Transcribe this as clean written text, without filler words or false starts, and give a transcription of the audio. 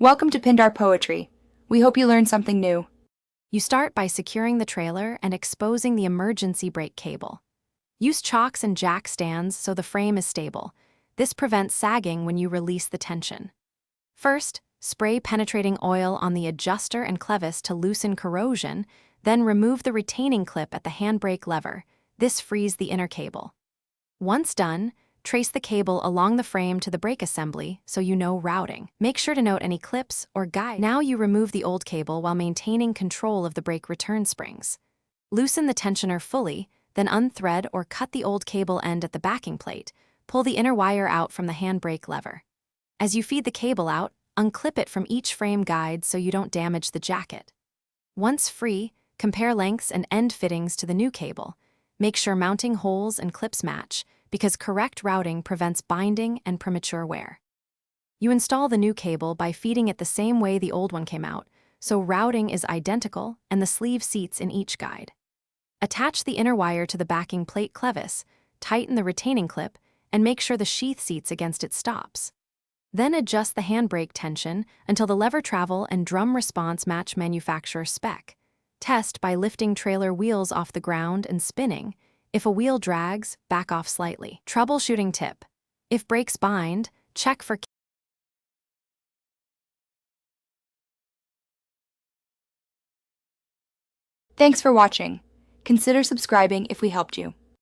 Welcome to Pindar Poetry. We hope you learned something new. You start by securing the trailer and exposing the emergency brake cable. Use chocks and jack stands so the frame is stable. This prevents sagging when you release the tension. First, spray penetrating oil on the adjuster and clevis to loosen corrosion, then remove the retaining clip at the handbrake lever. This frees the inner cable. Once done, trace the cable along the frame to the brake assembly so you know routing. Make sure to note any clips or guides. Now you remove the old cable while maintaining control of the brake return springs. Loosen the tensioner fully, then unthread or cut the old cable end at the backing plate. Pull the inner wire out from the handbrake lever. As you feed the cable out, unclip it from each frame guide so you don't damage the jacket. Once free, compare lengths and end fittings to the new cable. Make sure mounting holes and clips match, because correct routing prevents binding and premature wear. You install the new cable by feeding it the same way the old one came out, so routing is identical and the sleeve seats in each guide. Attach the inner wire to the backing plate clevis, tighten the retaining clip, and make sure the sheath seats against its stops. Then adjust the handbrake tension until the lever travel and drum response match manufacturer spec. Test by lifting trailer wheels off the ground and spinning. If a wheel drags, back off slightly. Troubleshooting tip: if brakes bind, check for. Thanks for watching. Consider subscribing if we helped you.